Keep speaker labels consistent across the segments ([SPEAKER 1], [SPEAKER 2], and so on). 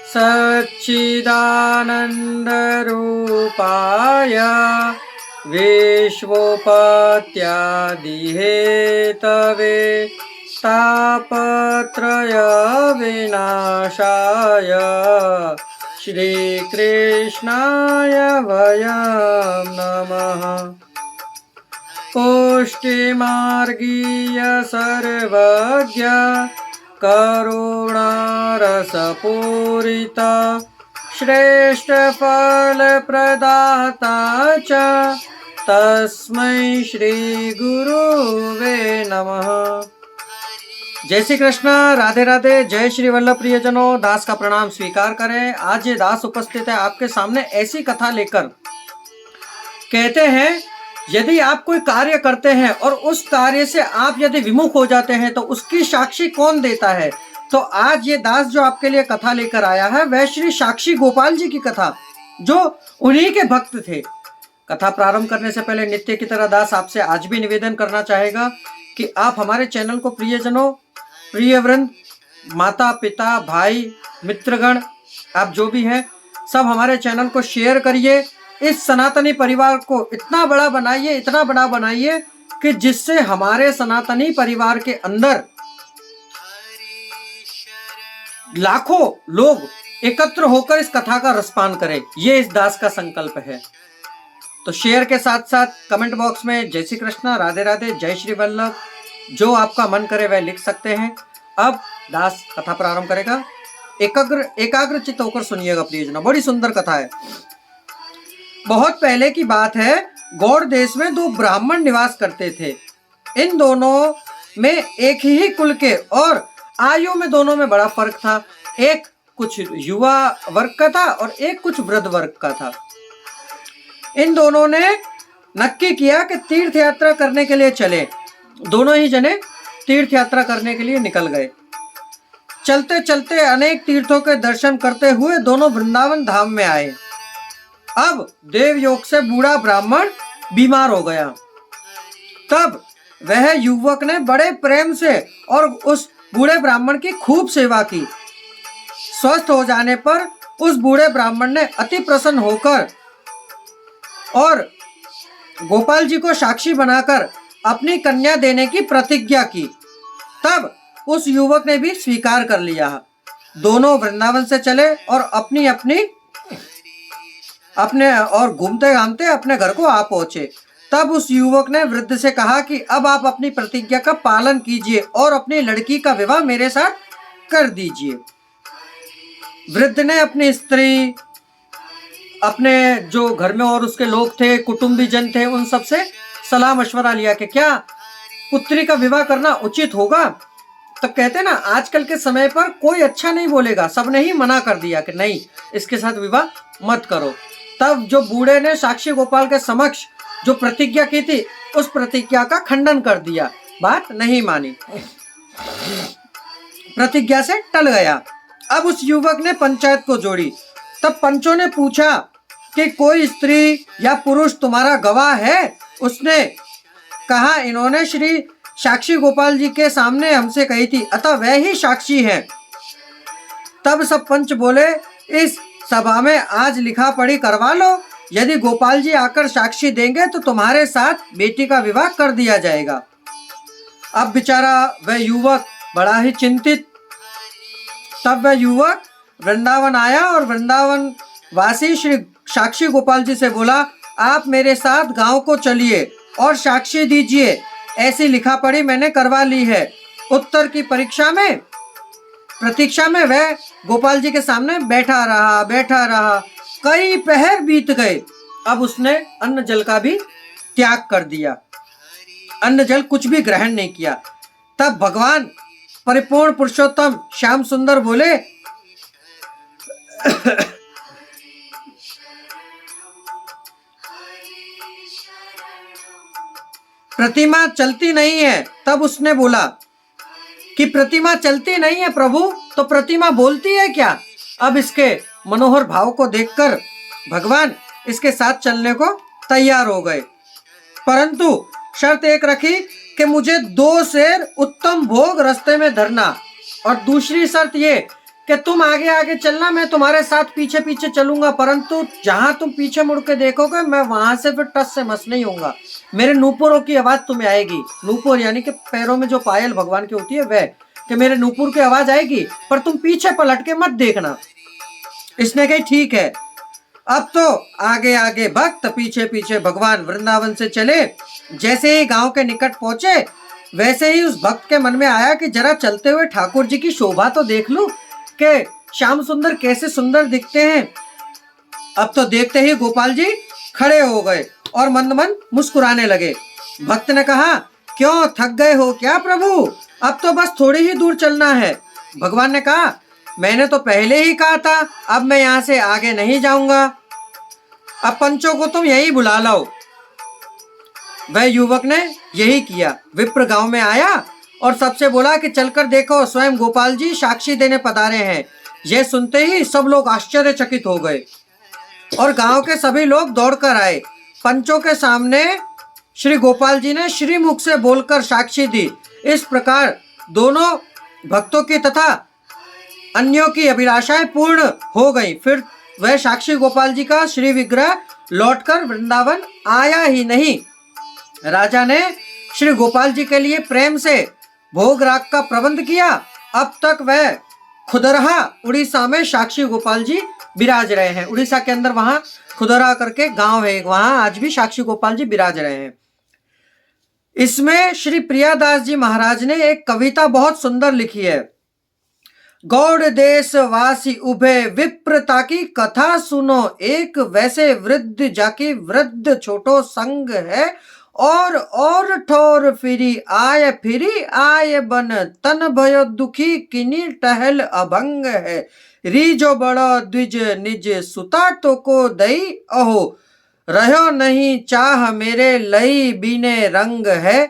[SPEAKER 1] सच्चिदानन्दरूपाय विश्वोपत्यादिहेतवे तापत्रय विनाशाय श्रीकृष्णाय वयं नमः। पुष्टिमार्गीय सर्वज्ञ करुणारसपूरित श्रेष्ठ फलप्रदाता च तस्मै श्री गुरुवे नमः। जय श्री कृष्ण, राधे राधे। जय श्री वल्लभ प्रियजनों, दास का प्रणाम स्वीकार करें। आज ये दास उपस्थित है आपके सामने ऐसी कथा लेकर। कहते हैं यदि आप कोई कार्य करते हैं और उस कार्य से आप यदि विमुख हो जाते हैं तो उसकी साक्षी कौन देता है। तो आज ये दास जो आपके लिए कथा लेकर आया है वह श्री साक्षी गोपाल जी की कथा, जो उन्हीं के भक्त थे। कथा प्रारंभ करने से पहले नित्य की तरह दास आपसे आज भी निवेदन करना चाहेगा कि आप हमारे चैनल को प्रियजनों, प्रियवृंद, माता पिता, भाई, मित्रगण, आप जो भी हैं सब हमारे चैनल को शेयर करिए। इस सनातनी परिवार को इतना बड़ा बनाइए, इतना बड़ा बनाइए कि जिससे हमारे सनातनी परिवार के अंदर लाखों लोग एकत्र होकर इस कथा का रसपान करें। ये इस दास का संकल्प है। तो शेयर के साथ साथ कमेंट बॉक्स में जय श्री कृष्ण, राधे राधे, जय श्री वल्लभ, जो आपका मन करे वह लिख सकते हैं। अब दास कथा प्रारंभ करेगा। एकाग्र चित्त होकर सुनिएगा प्रियजनों, बड़ी सुंदर कथा है। बहुत पहले की बात है, गौड़ देश में दो ब्राह्मण निवास करते थे। इन दोनों में एक ही कुल के और आयु में दोनों में बड़ा फर्क था। एक कुछ युवा वर्ग का था और एक कुछ वृद्ध वर्ग का था। इन दोनों ने नक्की किया कि तीर्थ यात्रा करने के लिए चले। दोनों ही जने तीर्थ यात्रा करने के लिए निकल गए। चलते चलते अनेक तीर्थों के दर्शन करते हुए दोनों वृंदावन धाम में आए। अब देवयोग से बूढ़ा ब्राह्मण बीमार हो गया। तब वह युवक ने बड़े प्रेम से और उस बूढ़े ब्राह्मण की खूब सेवा की। स्वस्थ हो जाने पर उस बूढ़े ब्राह्मण ने अति प्रसन्न होकर और गोपाल जी को साक्षी बनाकर अपनी कन्या देने की प्रतिज्ञा की। तब उस युवक ने भी स्वीकार कर लिया। दोनों वृंदावन से चले और अपने और घूमते घामते अपने घर को आ पहुंचे। तब उस युवक ने वृद्ध से कहा कि अब आप अपनी प्रतिज्ञा का पालन कीजिए और अपनी लड़की का विवाह मेरे साथ कर दीजिए। वृद्ध ने अपनी स्त्री, अपने जो घर में और उसके लोग थे, कुटुंबी जन थे, उन सब से सलाह मशवरा लिया कि क्या पुत्री का विवाह करना उचित होगा। तब कहते ना, आजकल के समय पर कोई अच्छा नहीं बोलेगा, सबने ही मना कर दिया कि नहीं, इसके साथ विवाह मत करो। तब जो बूढ़े ने साक्षी गोपाल के समक्ष जो प्रतिज्ञा की थी उस प्रतिज्ञा का खंडन कर दिया, बात नहीं मानी, प्रतिज्ञा से टल गया। अब उस युवक ने पंचायत को जोड़ी। तब पंचों ने पूछा कि कोई स्त्री या पुरुष तुम्हारा गवाह है। उसने कहा, इन्होंने श्री साक्षी गोपाल जी के सामने हमसे कही थी, अतः वह ही साक्षी हैं। तब सब पंच बोले, इस सभा में आज लिखा पढ़ी करवा लो। यदि गोपाल जी आकर साक्षी देंगे तो तुम्हारे साथ बेटी का विवाह कर दिया जाएगा। अब बेचारा वह युवक बड़ा ही चिंतित। तब वह युवक वृंदावन आया और वृंदावन वासी श्री साक्षी गोपाल जी से बोला, आप मेरे साथ गांव को चलिए और साक्षी दीजिए। ऐसी लिखा पढ़ी मैंने करवा ली है। उत्तर की प्रतीक्षा में वह गोपाल जी के सामने बैठा रहा। कई पहर बीत गए। अब उसने अन्न जल का भी त्याग कर दिया, अन्न जल कुछ भी ग्रहण नहीं किया। तब भगवान परिपूर्ण पुरुषोत्तम श्याम सुंदर बोले, प्रतिमा चलती नहीं है। तब उसने बोला कि प्रतिमा चलती नहीं है प्रभु, तो प्रतिमा बोलती है क्या। अब इसके मनोहर भाव को देखकर भगवान इसके साथ चलने को तैयार हो गए, परंतु शर्त एक रखी कि मुझे 2 शेर उत्तम भोग रास्ते में धरना, और दूसरी शर्त ये कि तुम आगे आगे चलना, मैं तुम्हारे साथ पीछे पीछे चलूंगा, परंतु जहां तुम पीछे मुड़ के देखोगे मैं वहां से फिर टस से मस नहीं होऊंगा। मेरे नूपुरों की आवाज तुम्हें आएगी। नूपुर यानी कि पैरों में जो पायल भगवान की होती है वह, कि मेरे नूपुर की आवाज आएगी, पर तुम पीछे पलट के मत देखना। इसने कही ठीक है। अब तो आगे आगे भक्त, पीछे पीछे भगवान वृंदावन से चले। जैसे ही गांव के निकट पहुंचे, वैसे ही उस भक्त के मन में आया कि जरा चलते हुए ठाकुर जी की शोभा तो देख लूं, कि श्याम सुंदर कैसे सुंदर दिखते हैं। अब तो देखते ही गोपाल जी खड़े हो गए और मंद मंद मुस्कुराने लगे। भक्त ने कहा, क्यों थक गए हो क्या प्रभु? अब तो बस थोड़ी ही दूर चलना है। भगवान ने कहा, मैंने तो पहले ही कहा था, अब मैं यहाँ से आगे नहीं जाऊंगा। अब पंचों को तुम यही बुला लो। वह युवक ने यही किया। विप्र गांव में आया और सबसे बोला कि चलकर देखो, स्वयं गोपाल जी साक्षी देने पधारे हैं। यह सुनते ही सब लोग आश्चर्यचकित हो गए और गांव के सभी लोग दौड़कर आए। पंचों के सामने श्री गोपाल जी ने श्रीमुख से बोलकर साक्षी दी। इस प्रकार दोनों भक्तों की तथा अन्यों की अभिलाषाएं पूर्ण हो गई। फिर वह साक्षी गोपाल जी का श्री विग्रह लौटकर वृंदावन आया ही नहीं। राजा ने श्री गोपाल जी के लिए प्रेम से भोग राग का प्रबंध किया। अब तक वह खुदरहा उड़ीसा में साक्षी गोपाल जी विराज रहे हैं। उड़ीसा के अंदर वहां खुदरा करके गांव है, वहां आज भी साक्षी गोपाल जी विराज रहे हैं। इसमें श्री प्रियादास जी महाराज ने एक कविता बहुत सुंदर लिखी है। गौड़ देश वासी उभे विप्रता की कथा सुनो, एक वैसे वृद्ध जाकी वृद्ध छोटो संग है, और ठोर फिरी आय बन, तन भयो दुखी किनी टहल अभंग है, रीजो बड़ो द्विज निज सुता तो को दई, अहो रहो नहीं चाह मेरे लई बीने रंग है,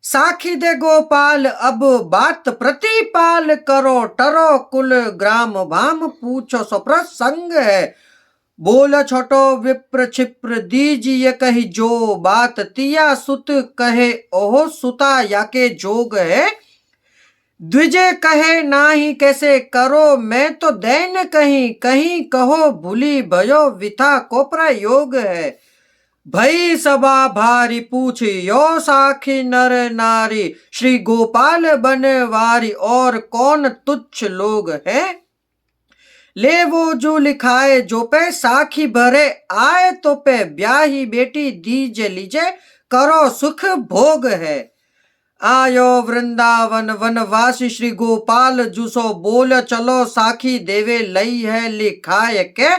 [SPEAKER 1] साखी दे गोपाल अब बात प्रतिपाल, करो टरो कुल ग्राम भाम पूछो सप्रसंग है, बोल छोटो विप्र क्षिप्र दीजिए कही जो बात, तिया सुत कहे ओहो सुता याके जोग है, द्विजे कहे नाही कैसे करो, मैं तो दैन कहीं कहीं कहो भूली भयो विथा को प्रयोग है, भई सभा भारी पूछ यो साखी नर नारी, श्री गोपाल बनवारी और कौन तुच्छ लोग है, ले वो जो लिखाए जो पे साखी भरे, आए तो पे ब्याही बेटी दीजे लीजे, करो सुख भोग है, आयो वृंदावन वनवासी श्री गोपाल जुसो, बोल चलो साखी देवे लई है लिखाए के,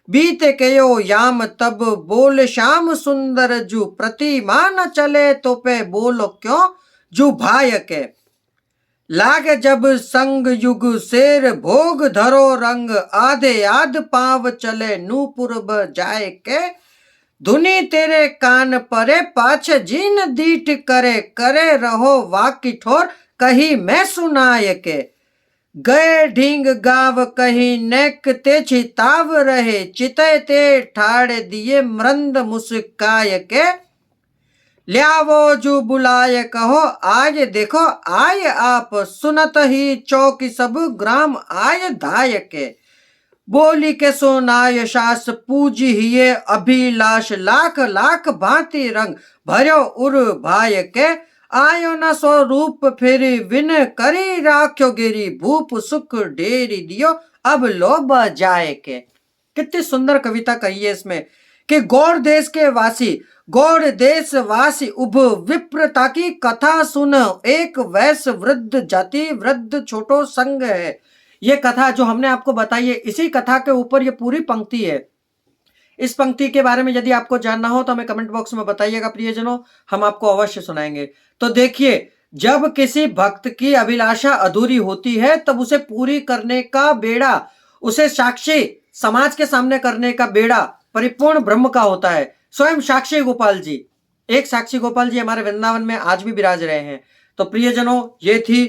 [SPEAKER 1] बीते कयो याम तब बोल श्याम सुंदर जू, प्रतिमा न चले तो पे बोलो क्यों जू भाय के, लागे जब संग युग शेर भोग धरो रंग, आधे आध पाव चले नूपुर जाए के, धुनी तेरे कान परे पाछ जीन दीठ करे, करे रहो वाकी ठोर कही मैं सुनाय के, गए ढींग गाव कहीं नेक ते छिताव रहे, चिते ते ठाड़े दिए मृंद मुस्काय के, ल्यावो जो बुलाए कहो आज देखो आय आप, सुनत ही चौकी सब ग्राम आय धाय के, बोली के सोनाय शास पूजी हिये अभिलाष, लाख लाख भांति रंग भर्यो उर भाय के, आयो न स्वरूप फेरी विन करी राख्यो गिरी, भूप सुख डेरी दियो अब लो बजाए के। कितनी सुंदर कविता कही है इसमें कि गौड़ देश के वासी, गौड़ देश वासी उभ विप्रता की कथा सुन, एक वैश्य वृद्ध जाति वृद्ध छोटो संग है। ये कथा जो हमने आपको बताई है, इसी कथा के ऊपर ये पूरी पंक्ति है। इस पंक्ति के बारे में यदि आपको जानना हो तो हमें कमेंट बॉक्स में बताइएगा प्रियजनों, हम आपको अवश्य सुनाएंगे। तो देखिए, जब किसी भक्त की अभिलाषा अधूरी होती है तब उसे पूरी करने का बेड़ा, उसे साक्षी समाज के सामने करने का बेड़ा परिपूर्ण ब्रह्म का होता है। स्वयं साक्षी गोपाल जी, एक साक्षी गोपाल जी हमारे वृंदावन में आज भी विराज रहे हैं। तो प्रियजनों, ये थी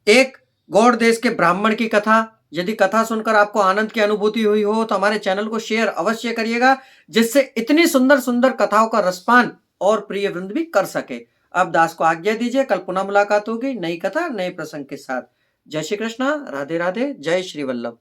[SPEAKER 1] एक गौड़ देश के ब्राह्मण की कथा। यदि कथा सुनकर आपको आनंद की अनुभूति हुई हो तो हमारे चैनल को शेयर अवश्य करिएगा, जिससे इतनी सुंदर सुंदर कथाओं का रसपान और प्रिय वृंद भी कर सके। अब दास को आज्ञा दीजिए, कल पुनः मुलाकात होगी नई कथा नए प्रसंग के साथ। जय श्री कृष्णा, राधे राधे, जय श्री वल्लभ।